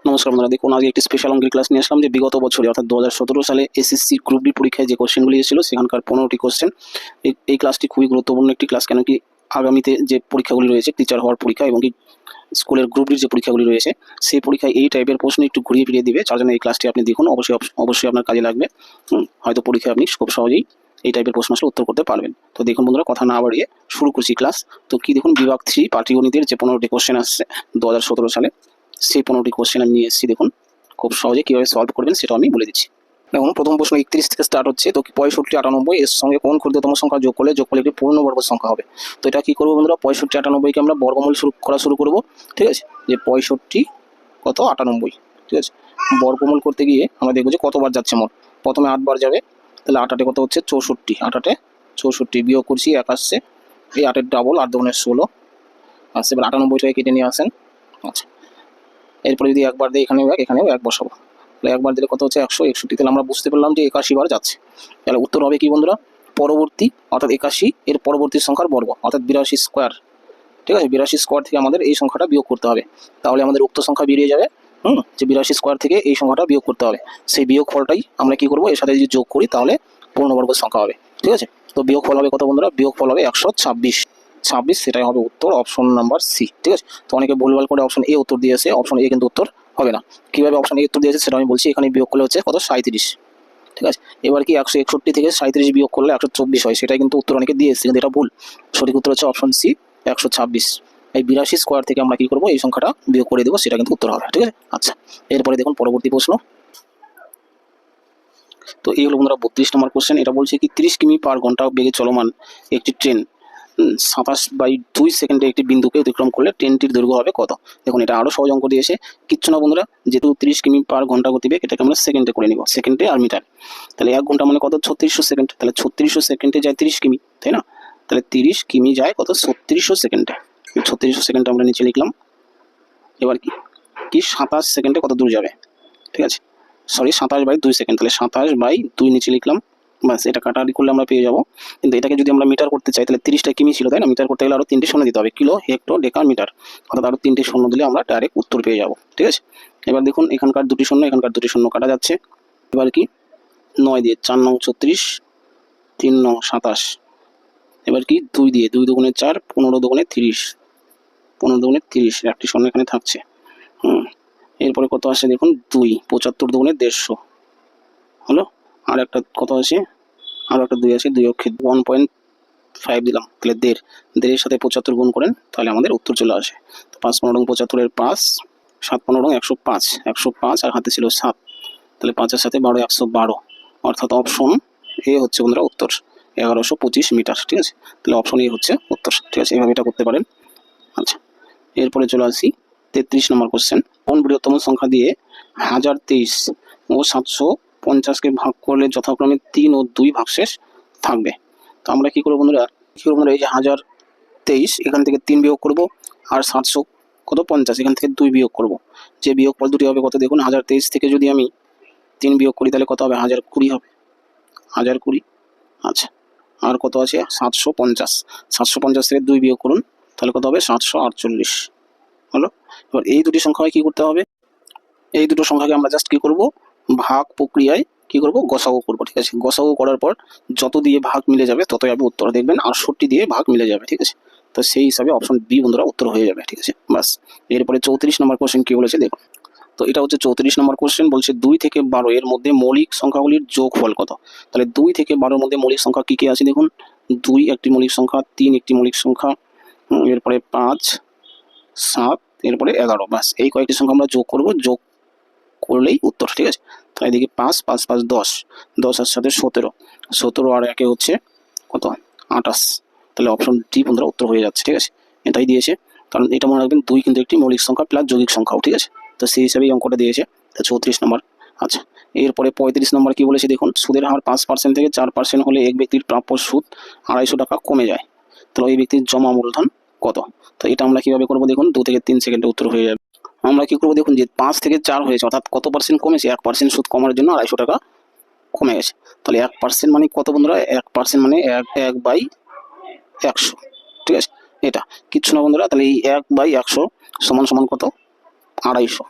নমস্কার বন্ধুরা, দেখুন আজকে একটি স্পেশাল অঙ্কের ক্লাস নিয়ে আসলাম। যে বিগত বছরে অর্থাৎ 2017 সালে এসএসসি গ্রুপ ডি পরীক্ষায় যে কোশ্চেনগুলি এসেছিল সেখানকার 15টি কোশ্চেন। এই ক্লাসটি খুবই গুরুত্বপূর্ণ একটি ক্লাস, কেন কি আগামীতে যে পরীক্ষাগুলি রয়েছে, টিচার হওয়ার পরীক্ষা এবং কি স্কুলের গ্রুপ ডির যে পরীক্ষাগুলি রয়েছে, সেই পরীক্ষায় এই টাইপের প্রশ্ন একটু ঘুরিয়ে ফিরিয়ে দিবে। যার জন্য এই ক্লাসটি আপনি দেখুন, অবশ্যই আপনার কাজে লাগবে। হয়তো পরীক্ষায় আপনি খুব সহজেই এই টাইপের প্রশ্ন আসলে উত্তর করতে পারবেন। তো দেখুন বন্ধুরা, কথা না বাড়িয়ে শুরু করছি ক্লাস। তো কি দেখুন, বিভাগ 3 পাটিগণিতের যে 15টি কোশ্চেন আসছে 2017 সালে, সেই 15টি কোশ্চেন আমি নিয়ে এসেছি। দেখুন খুব সহজে কীভাবে সলভ করবেন সেটা আমি বলে দিচ্ছি। দেখুন প্রথম প্রশ্ন 31 থেকে স্টার্ট হচ্ছে। তো 65, 98 এর সঙ্গে কোন ক্ষুদ্রতম সংখ্যা যোগ করলে একটি পূর্ণবর্গ সংখ্যা হবে? তো এটা কি করবো বন্ধুরা, 65, 98কে আমরা বর্গমূল শুরু করবো। ঠিক আছে, যে 65 কত 98, ঠিক আছে। বর্গমূল করতে গিয়ে আমরা দেখবো যে কতবার যাচ্ছে মোট। প্রথমে 8 বার যাবে, তাহলে 8 কত হচ্ছে 64, 8 64, বিয়োগ করছি 1 আসছে, এই 8 ডাবল 8 দুগুণে 16 আসছে। এবার 98টাকে কেটে নিয়ে আসেন। আচ্ছা, এরপরে যদি একবার দিই এখানেও এক বসাবো, তাহলে একবার দিলে কত হচ্ছে 161। তাহলে আমরা বুঝতে পারলাম যে 81 বার যাচ্ছে। তাহলে উত্তর হবে কি বন্ধুরা, পরবর্তী অর্থাৎ 81 এর পরবর্তী সংখ্যার বর্গ অর্থাৎ 82 স্কোয়ার। ঠিক আছে, 82 স্কোয়ার থেকে আমাদের এই সংখ্যাটা বিয়োগ করতে হবে, তাহলে আমাদের উক্ত সংখ্যা বেরিয়ে যাবে। যে 82 স্কোয়ার থেকে এই সংখ্যাটা বিয়োগ করতে হবে, সেই বিয়োগ ফলটাই আমরা কি করবো, এর সাথে যদি যোগ করি তাহলে পূর্ণবর্গ সংখ্যা হবে। ঠিক আছে, তো বিয়োগ ফল হবে কত বন্ধুরা, বিয়োগ ফল হবে 126, সেটাই হবে উত্তর, অপশন নাম্বার সি। ঠিক আছে, তো অনেকে ভুলভাল করে অপশন এ উত্তর দিয়েছে, অপশন এ কিন্তু উত্তর হবে না। কিভাবে অপশন এ উত্তর দিয়েছে সেটা আমি বলছি। এখানে বিয়োগ করলে হচ্ছে কত 37। ঠিক আছে, এবার কি 161 থেকে 37 বিয়োগ করলে 124 হয়, সেটাই কিন্তু উত্তর অনেকে দিয়েছে, কিন্তু এটা ভুল। সঠিক উত্তর হচ্ছে অপশন সি 126। এই 82 স্কোয়ার থেকে আমরা কি করবো, এই সংখ্যাটা বিয়োগ করে দেবো, সেটা কিন্তু উত্তর হবে। ঠিক আছে, আচ্ছা এরপরে দেখুন পরবর্তী প্রশ্ন। তো এই হলো বন্ধুরা 32 নম্বর কোশ্চেন। এটা বলছে কি 30 কিমি পার ঘন্টা বেগে চলমান একটি ট্রেন 27/2 সেকেন্ডে একটি বিন্দুকে অতিক্রম করলে ট্রেনটির দৈর্ঘ্য হবে কত? দেখুন এটা আরো সহজ অঙ্ক দিয়েছে, কিচ্ছু না বন্ধুরা, যেহেতু 30 কিমি পার ঘন্টা গতিবেগ, এটাকে আমরা সেকেন্ডে করে নিব, সেকেন্ডে আর মিটার। তাহলে 1 ঘন্টা মানে কত 3600 সেকেন্ড, তাহলে 3600 সেকেন্ডে যায় 30 কিমি, তাই না? তাহলে 30 কিমি যায় কত 3600 সেকেন্ডে। 3600 সেকেন্ডে আমরা নিচে লিখলাম। এবার কি 27 সেকেন্ডে কত দূর যাবে? ঠিক আছে, সরি 27/2 সেকেন্ড, তাহলে 27/2 নিচে লিখলাম। বাস, এটা কাটাকাটি করলে আমরা পেয়ে যাবো। কিন্তু এটাকে যদি আমরা মিটার করতে চাই, তাহলে 30টা কিমি ছিল, তাই না? মিটার করতে গেলে আরো 3টে শূন্য দিতে হবে, কিলো, হেক্টর, ডেকা, মিটার, অর্থাৎ আরো 3টে শূন্য দিলে আমরা ডাইরেক্ট উত্তর পেয়ে যাবো। ঠিক আছে, এবার দেখুন এখানকার 2টি শূন্য, এখানকার 2টি শূন্য কাটা যাচ্ছে। এবার কি 9 দিয়ে 4 নং 36, 3 নং 27, এবার কি 2 দিয়ে 2 দুগুণে 4, 15 দুগুণে 30, 15 দুগুণে 30, একটি শূন্য এখানে থাকছে। এরপরে কত আসে দেখুন 2, 75 দুগুণে 150 হলো। আর একটা কত আছে, আরও একটা 2 আছে, 2 অক্ষে 1.5 দিলাম, তাহলে 1.5 সাথে 75 গুণ করেন, তাহলে আমাদের উত্তর চলে আসে। তো 5 15 75 5, 7 15 105, 105 আর হাতে ছিল 7, তাহলে 5-এর সাথে 12, 112, অর্থাৎ অপশন এ হচ্ছে বন্ধুরা উত্তর, 1125 মিটার। ঠিক আছে, তাহলে অপশন এ হচ্ছে উত্তর। ঠিক আছে, এইভাবে এটা করতে পারেন। আচ্ছা, এরপরে চলে আসি 33 নম্বর কোশ্চেন। কোন বৃহত্তম সংখ্যা দিয়ে 1023 ও 750-কে ভাগ করলে যথাক্রমে 3 ও 2 ভাগশেষ থাকবে? তো আমরা কি করবো বন্ধুরা, এই যে 1023 এখান থেকে 3 বিয়োগ করব, আর 750 এখান থেকে 2 বিয়োগ করব। যে বিয়োগফল দুটি হবে কত দেখুন, 1023 থেকে যদি আমি 3 বিয়োগ করি তাহলে কত হবে, 1020 হবে, 1020। আচ্ছা, আর কত আছে 750, 750 থেকে 2 বিয়োগ করুন, তাহলে কত হবে 748 হলো। এবার এই দুটি সংখ্যায় কি করতে হবে, এই দুটো সংখ্যাকে আমরা জাস্ট কি করব, ভাগ প্রক্রিয়ায় কি করব, গসাগু করব। ঠিক আছে, গসাগু করার পর যত দিয়ে ভাগ মিলে যাবে ততই আপনি উত্তর দেখবেন, 68 দিয়ে ভাগ মিলে যাবে। ঠিক আছে, তো সেই হিসাবে অপশন বি বন্ধুরা উত্তর হয়ে যাবে। ঠিক আছে, বাস। এরপরে 34 নম্বর কোশ্চেন কি বলেছে দেখুন। তো এটা হচ্ছে 34 নম্বর কোশ্চেন, বলছে 2 থেকে 12 এর মধ্যে মৌলিক সংখ্যাগুলির যোগফল কত? তাহলে 2 থেকে 12 এর মধ্যে মৌলিক সংখ্যা কি কি আছে দেখুন, 2 একটি মৌলিক সংখ্যা, 3 একটি মৌলিক সংখ্যা, এরপরে 5, 7, এরপরে 11, বাস এই কয়েকটি সংখ্যা আমরা যোগ করব, যোগ করলেই উত্তর। ঠিক আছে, তাহলে দেখি 5 5 5 10, 10 আর সাথে 17, 17 আর 1 হচ্ছে কত 28, তাহলে অপশন ডি বন্ধুরা উত্তর হয়ে যাচ্ছে। ঠিক আছে, এটাই দিয়েছে, কারণ এটা মনে রাখবেন 2 কিন্তু একটি মৌলিক সংখ্যা প্লাস যৌগিক সংখ্যাও। ঠিক আছে, তো সেই হিসাবে এই অঙ্কটা দিয়েছে। তা 34 নম্বর। আচ্ছা, এরপরে 35 নম্বর কি বলেছে দেখুন, সুদের হার 5% থেকে 4% হলে এক ব্যক্তির প্রাপ্য সুদ 250 টাকা কমে যায়, তাহলে ওই ব্যক্তির জমা মূলধন কত? তো এটা আমরা কিভাবে করবো দেখুন, 2 থেকে 3 সেকেন্ডে উত্তর হয়ে যাবে। আমরা কি করবো দেখুন, যে 5 থেকে 4 হয়েছে, অর্থাৎ কত পার্সেন্ট কমেছে, 1% সুদ কমার জন্য 250 টাকা কমে গেছে। তাহলে 1% মানে কত বন্ধুরা, 1% মানে 1/100। ঠিক আছে, এটা কিচ্ছু না বন্ধুরা, তাহলে এই 1/100 সমান সমান কত 250।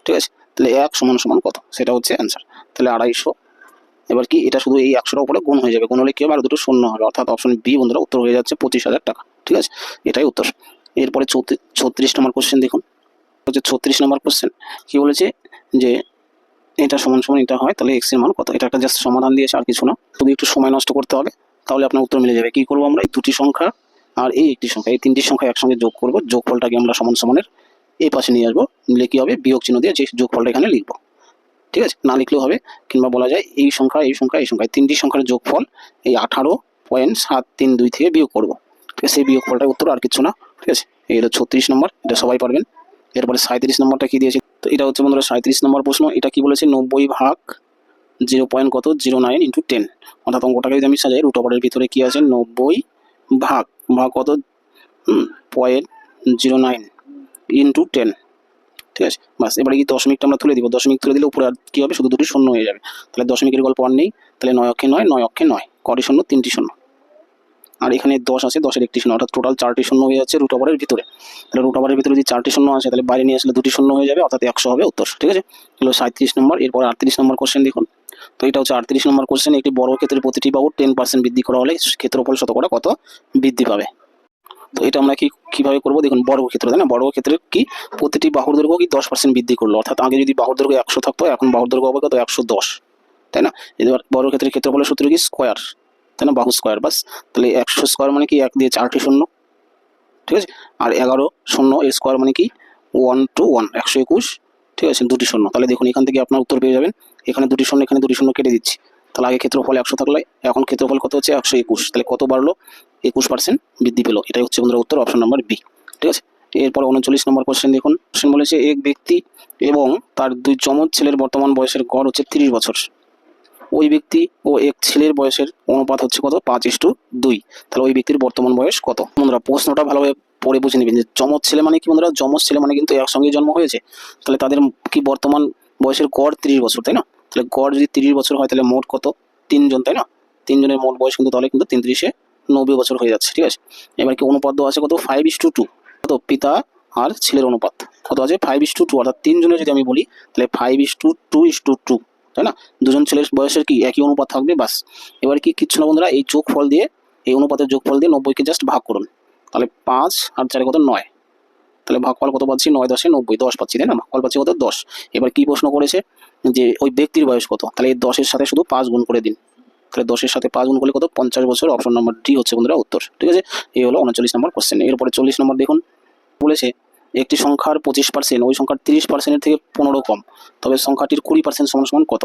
ঠিক আছে। তাহলে 1 সমান সমান কত, সেটা হচ্ছে অ্যান্সার। তাহলে 250। এবার কি এটা শুধু এই 100টার উপরে গুণ হয়ে যাবে, গুণ হলে কি হবে, আর দুটো শূন্য হবে, অর্থাৎ অপশন বি বন্ধুরা উত্তর হয়ে যাচ্ছে 25,000 টাকা। ঠিক আছে, এটাই উত্তর। এরপরে 36 নম্বর কোশ্চেন দেখুন, হচ্ছে 36 নম্বর কোশ্চেন কি বলেছে যে এটা সমান সমান এটা হয়, তাহলে এক্স এর মান কত। এটা একটা জাস্ট সমাধান দিয়েছে, আর কিছু না, শুধু একটু সময় নষ্ট করতে হবে, তাহলে আপনার উত্তর মিলে যাবে। কি করবো আমরা, এই দুটি সংখ্যা আর এই একটি সংখ্যা, এই তিনটি সংখ্যা একসঙ্গে যোগ করবো, যোগফলটাকে আমরা সমান সমানের এই পাশে নিয়ে আসবো, নিলে কি হবে, বিয়োগ চিহ্ন দিয়ে যে যোগফলটা এখানে লিখবো। ঠিক আছে, না লিখলেও হবে, কিংবা বলা যায় এই সংখ্যা এই সংখ্যা এই সংখ্যা, তিনটি সংখ্যার যোগফল এই 18.732 থেকে বিয়োগ করবো। ঠিক আছে, সেই বিয়োগফলটাই উত্তর, আর কিছু না। ঠিক আছে, এই হলো 36 নম্বর, এটা সবাই পারবেন। এরপরে 37 নম্বরটা কি দিয়েছে, তো এটা হচ্ছে বন্ধুরা 37 নম্বর প্রশ্ন। এটা কি বলেছে, 90 ভাগ 0.09 ইন্টু 10, অর্থাৎ অঙ্কটাকে যদি আমি সাজাই, রুট ওভারের ভিতরে কি আছে, 90 ভাগ ভাগ কত, 0.09 ইন্টু 10। ঠিক আছে, বাস। এবারে কি দশমিকটা আমরা তুলে দিব, দশমিক তুলে দিলে উপরে আর কি হবে, শুধু দুটি শূন্য হয়ে যাবে। তাহলে দশমিকের গল্প আর নেই, তাহলে 9 অক্ষে 9, 9 অক্ষে 9, কটি শূন্য, 3টি শূন্য, আর এখানে 10 আছে, 10-এর একটি শূন্য, অর্থাৎ টোটাল 4টি শূন্য হয়ে যাচ্ছে রুট ওভারের ভিতরে। তাহলে রুট ওভারের ভিতরে যদি 4টি শূন্য আসে, তাহলে বাইরে নিয়ে আসলে দুটি শূন্য হয়ে যাবে, অর্থাৎ 100 হবে উত্তর। ঠিক আছে, হলো 37 নম্বর। এরপর 38 নম্বর কোশ্চেন দেখুন, তো এটা হচ্ছে 38 নম্বর কোশ্চেন। একটি বর্গক্ষেত্রের প্রতিটি বাহুর 10% বৃদ্ধি করা হলে ক্ষেত্রফল শতকরা কত বৃদ্ধি পাবে। তো এটা আমরা কিভাবে করবো দেখুন, বর্গক্ষেত্র, তাই না, বর্গক্ষেত্রের কি প্রতিটি বাহুর দৈর্ঘ্য কি 10% বৃদ্ধি করলো, অর্থাৎ আগে যদি বাহুর দৈর্ঘ্য 100 থাকতো, এখন বাহুর দৈর্ঘ্য হবে কত, 110, তাই না। এবার বর্গক্ষেত্রের ক্ষেত্রফলের সূত্র কি, স্কোয়ার, তাই না, বাহু স্কোয়ার, বাস। তাহলে 100 স্কোয়ার মানে কি 1 দিয়ে 4টি শূন্য, ঠিক আছে, আর 11 শূন্য এর স্কোয়ার মানে কি 1 to 1, 121, ঠিক আছে, দুটি শূন্য। তাহলে দেখুন এখান থেকে আপনার উত্তর পেয়ে যাবেন, এখানে দুটি শূন্য, এখানে দুটি শূন্য কেটে দিচ্ছি। তাহলে আগে ক্ষেত্রফল 100 থাকলে এখন ক্ষেত্রফল কত হচ্ছে, 121, তাহলে কত বাড়লো, 21% বৃদ্ধি পেলো। এটাই হচ্ছে বন্ধুরা উত্তর, অপশন নাম্বার বি। ঠিক আছে, এরপর 39 নম্বর কোশ্চেন দেখুন। কোশ্চেন বলেছে এক ব্যক্তি এবং তার দুই যমজ ছেলের বর্তমান বয়সের গড় হচ্ছে 30 বছর। ওই ব্যক্তি ও এক ছেলের বয়সের অনুপাত হচ্ছে কত, 5:2। তাহলে ওই ব্যক্তির বর্তমান বয়স কত। বন্ধুরা প্রশ্নটা ভালোভাবে পড়ে বুঝে নেবেন যে যমজ ছেলে মানে কি, বন্ধুরা যমজ ছেলে মানে কিন্তু একসঙ্গে জন্ম হয়েছে, তাহলে তাদের কি বর্তমান বয়সের গড় 30 বছর, তাই না। তাহলে গড় যদি 30 বছর হয়, তাহলে মোট কত, 3 জন, তাই না, 3 জনের মোট বয়স কিন্তু তাহলে কিন্তু 33-এ 90 বছর হয়ে যাচ্ছে। ঠিক আছে, এবার কি অনুপাত দেওয়া আছে কত, 5:2, কত পিতা আর ছেলের অনুপাত কত আছে, 5:2, অর্থাৎ 3 জনের যদি আমি বলি, তাহলে 5:2:2, তাই না, দুজন ছেলের বয়সের কি একই অনুপাত থাকবে, বাস। এবার কি কিচ্ছু না বন্ধুরা, এই যোগফল দিয়ে, এই অনুপাতের যোগফল দিয়ে 90কে জাস্ট ভাগ করুন, তাহলে 5 আর 4 কত, 9, তাহলে ভাগফল কত পাচ্ছি, 9×10 90, 10 পাচ্ছি, তাই না, ভাগফল পাচ্ছি কত, 10। এবার কি প্রশ্ন করেছে যে ওই ব্যক্তির বয়স কত, তাহলে এই 10-এর সাথে শুধু 5 গুণ করে দিন, তাহলে 10-এর সাথে 5 গুণ করলে কত, 50 বছর, অপশন নাম্বার ডি হচ্ছে বন্ধুরা উত্তর। ঠিক আছে, এই হলো 39 নম্বর কোশ্চেন। এরপরে 40 নম্বর দেখুন, বলেছে একটি সংখ্যার 25% ওই সংখ্যার 30%-এর থেকে 15 কম, তবে সংখ্যাটির 20% সমান সমান কত।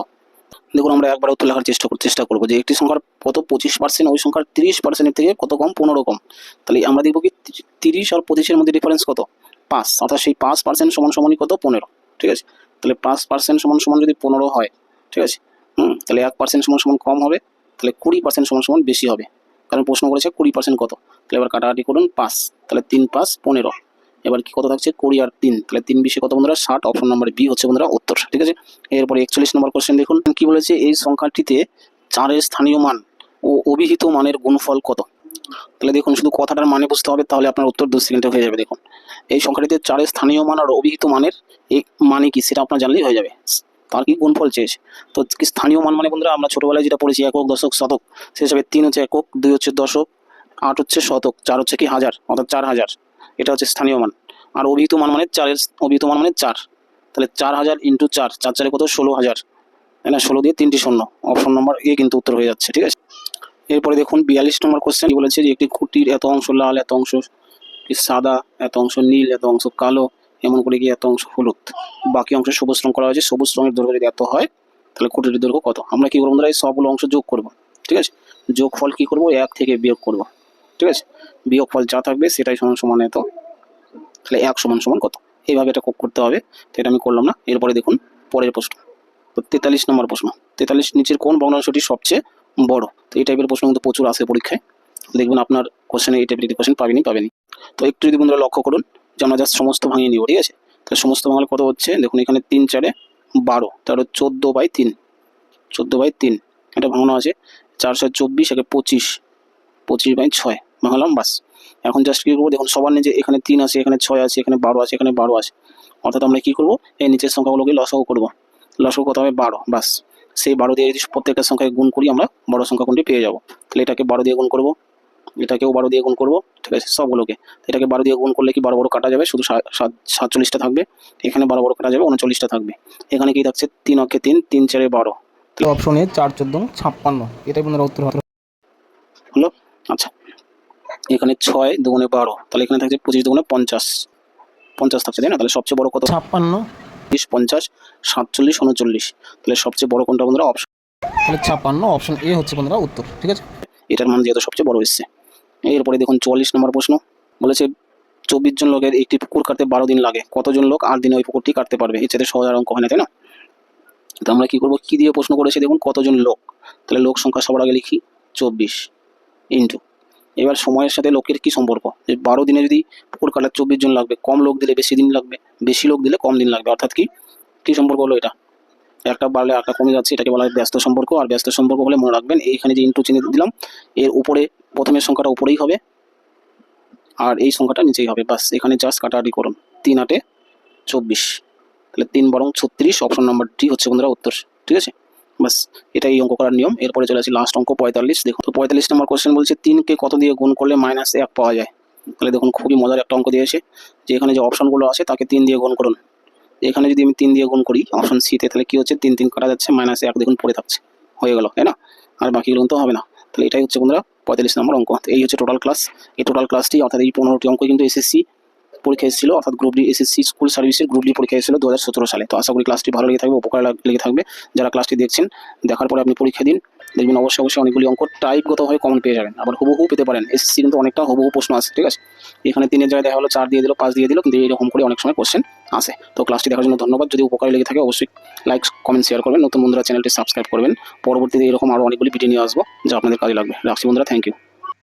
দেখুন আমরা একবার উত্তর লেখার চেষ্টা করবো যে একটি সংখ্যার কত 25% ওই সংখ্যার 30%-এর থেকে কত কম, 15 কম। তাহলে আমরা দেখবো কি 30 আর 25-এর মধ্যে ডিফারেন্স কত, 5, অর্থাৎ সেই 5% সমান সমানই কত, 15। ঠিক আছে, তাহলে 5% সমান সমান যদি 15 হয়, ঠিক আছে, তাহলে 1% সমান সমান কম হবে, তাহলে 20% সমান সমান বেশি হবে, কারণ প্রশ্ন করেছে 20% কত। তাহলে এবার কাটাকাটি করুন, 5, তাহলে 3×5 15। এবার কি কত থাকছে, 20 আর 3, তাহলে 3×20 কত বন্ধুরা, 60, অপশন নাম্বার বি হচ্ছে বন্ধুরা উত্তর। ঠিক আছে, এরপরে 41 নম্বর কোশ্চেন দেখুন, কি বলেছে এই সংখ্যাটিতে 4-এর স্থানীয় মান ও অভিহিত মানের গুণফল কত। তাহলে দেখুন শুধু কথাটার মানে বুঝতে হবে, তাহলে আপনার উত্তর 2 সেকেন্ডে হয়ে যাবে। দেখুন এই সংখ্যাটিতে 4-এর স্থানীয় মান আর অভিহিত মানের এক মানে কি, সেটা আপনার জানলেই হয়ে যাবে, তার কি গুণফল চেয়েছে। তো কি স্থানীয় মান মানে বন্ধুরা আমরা ছোটবেলায় যেটা পড়েছি, একক দশক শতক, সেই হিসাবে 3 হচ্ছে একক, 2 হচ্ছে দশক, 8 হচ্ছে শতক, 4 হচ্ছে কি হাজার, অর্থাৎ 4000, এটা হচ্ছে স্থানীয় মান। আর অভিহিত মান মানে 4-এর অভিহিত মান মানে 4, তাহলে 4000 ইন্টু 4, 4 কত, 16000, তাই না, 16 দিয়ে 3টি শূন্য, অপশন নম্বর এ কিন্তু উত্তর হয়ে যাচ্ছে। ঠিক আছে, এরপরে দেখুন 42 নম্বর কোশ্চেন, বলেছে যে একটি খুঁটির এত অংশ লাল, এত অংশ সাদা, এত অংশ নীল, এত অংশ কালো, এমন করে কি এত অংশ হলুদ, বাকি অংশ সবুজ রং করা হয়েছে। সবুজ রঙের দৈর্ঘ্য যদি এত হয়, তাহলে খুঁটির দৈর্ঘ্য কত। আমরা কি করবো বন্ধুরা, এই সবগুলো অংশ যোগ করব। ঠিক আছে, যোগফল কি করব, 1 থেকে বিয়োগ করব। ঠিক আছে, বিয়োগফল যা থাকবে সেটাই সমান সমান এত, তাহলে 1 সমান সমান কত, এইভাবে এটা করতে হবে। তো এটা আমি করলাম না। এরপরে দেখুন পরের প্রশ্ন, তো 43 নম্বর প্রশ্ন, 43 নিচের কোন ভগ্নাংশটি সবচেয়ে বড়। তো এই টাইপের প্রশ্ন কিন্তু প্রচুর আসে পরীক্ষায়, দেখবেন আপনার কোশ্চেনে এই টাইপের কোশ্চেন পাবেনি। তো একটু যদি বন্ধুরা লক্ষ্য করুন যে আমরা জাস্ট সমস্ত ভাঙিয়ে নিব। ঠিক আছে, তাহলে সমস্ত ভাঙলে কত হচ্ছে, দেখুন এখানে 3 4 12, তাহলে 14/3, 14/3 এটা ভাঙানো আছে। 4 7 24, একে 25, 25/6 ভাঙলাম, বাস। এখন জাস্ট কি করবো, দেখুন সবার নিচে এখানে 3 আছে, এখানে 6 আছে, এখানে 12 আছে, এখানে 12 আছে, অর্থাৎ আমরা কী করবো, এই নিচের সংখ্যাগুলোকে লসাগু করবো। লসাগু কত হবে 12, বাস সেই 12 দিয়ে যদি প্রত্যেকটা সংখ্যাকে গুণ করি আমরা বড় সংখ্যা কোনটি পেয়ে যাবো। তাহলে এটাকে 12 দিয়ে গুণ করবো, এটাকেও 12 দিয়ে গুণ করবো, ঠিক আছে সবগুলোকে। এটাকে 12 দিয়ে গুণ করলে কি 12 কাটা যাবে, শুধু 47টা থাকবে। এখানে 12 কাটা যাবে, 39টা থাকবে। এখানে কি থাকছে 3 অক্ষে 3, 3 4 12। অপশন এ 4 14 56, এটাই বন্ধুরা উত্তর হলো। আচ্ছা, এখানে 6 2 12, তাহলে এখানে থাকছে 25 2 50, 50 থাকছে, তাই না? তাহলে সবচেয়ে বড় কত? 56, 20 50 47 39। তাহলে সবচেয়ে বড় কোনটা বন্ধুরা? অপশন, তাহলে 56 অপশন এ হচ্ছে বন্ধুরা উত্তর, ঠিক আছে। এটার মান যেহেতু সবচেয়ে বড় এসছে। এরপরে দেখুন 44 নম্বর প্রশ্ন বলেছে 24 জন লোকের একটি পুকুর কাটতে 12 দিন লাগে, কতজন লোক 8 দিনে ওই পুকুরটি কাটতে পারবে? এর চেয়ে সহজ আর অঙ্ক হয় না, তাই না? তো আমরা কি করবো, কি দিয়ে প্রশ্ন করেছে দেখুন, কতজন লোক। তাহলে লোক সংখ্যা সবার আগে লিখি 24 ইন্টু, এবার সময়ের সাথে লোকের কি সম্পর্ক, যে 12 দিনে যদি পুকুর কাটার 24 জন লাগবে, কম লোক দিলে বেশি দিন লাগবে, বেশি লোক দিলে কম দিন লাগবে। অর্থাৎ কি সম্পর্ক হলো এটা? একটা বাড়লে একটা কমে যাচ্ছে, এটাকে বলা হয় ব্যস্ত সম্পর্ক। আর ব্যস্ত সম্পর্ক হলে মনে রাখবেন, এইখানে যে ইন্টু চিহ্ন দিলাম, এর উপরে প্রথমের সংখ্যাটা উপরেই হবে আর এই সংখ্যাটা নিচেই হবে, বাস এখানে জাস্ট কাটাকাটি করুন। 3 8 24, তাহলে 3 বরং 36, অপশন নাম্বার ডি হচ্ছে বন্ধুরা উত্তর, ঠিক আছে। বাস এটাই অঙ্ক করার নিয়ম। এরপরে চলে আসি লাস্ট অঙ্ক 45। দেখুন তো 45 নম্বর কোশ্চেন বলছে 3কে কত দিয়ে গুণ করলে -1 পাওয়া যায়। তাহলে দেখুন খুবই মজার একটা অঙ্ক দিয়েছে, যে এখানে যে অপশনগুলো আছে তাকে 3 দিয়ে গুণ করুন। এখানে যদি আমি 3 দিয়ে গুণ করি অপশন সিতে, তাহলে কি হচ্ছে 3 3 কাটা যাচ্ছে, -1 দেখুন পড়ে থাকছে, হয়ে গেল, তাই না? আর বাকিগুলো তো হবে না। তাহলে এটাই হচ্ছে বন্ধুরা 45 নম্বর অঙ্ক। এই হচ্ছে টোটাল ক্লাস। এই টোটাল ক্লাসটি অর্থাৎ এই 15টি অঙ্ক কিন্তু এসএসসি পরীক্ষা এসেছিল, অর্থাৎ গ্রুপ ডি এসএসসি স্কুল সার্ভিসের গ্রুপ ডি পরীক্ষা এসেছিল 2017 সালে। তো আশা করি ক্লাসটি ভালো লেগে থাকবে, উপকার লেগে থাকবে। যারা ক্লাসটি দেখছেন, দেখার পরে আপনি পরীক্ষা দিন, দেখবেন অবশ্যই অনেকগুলি অঙ্ক টাইপগতভাবে কমন পেয়ে যাবেন, আবার হুবহু পেতে পারেন। এসএসসি কিন্তু অনেকটা হুবহু প্রশ্ন আসে, ঠিক আছে। এখানে 3 এর জায়গায় দেখা হলো 4 দিয়ে দিল, 5 দিয়ে দিল, কিন্তু এরকম করে অনেক সময় কোশ্চেন আসে। তো ক্লাসটি দেখার জন্য ধন্যবাদ। যদি উপকার লেগে থাকে অবশ্যই লাইক কমেন্ট শেয়ার করবেন, নতুন বন্ধুরা চ্যানেলটি সাবস্ক্রাইব করবেন। পরবর্তীতে এরকম আরও অনেকগুলি ভিডিও নিয়ে আসবো যা আপনাদের কাজে লাগবে। রাখছি বন্ধুরা, থ্যাংক ইউ।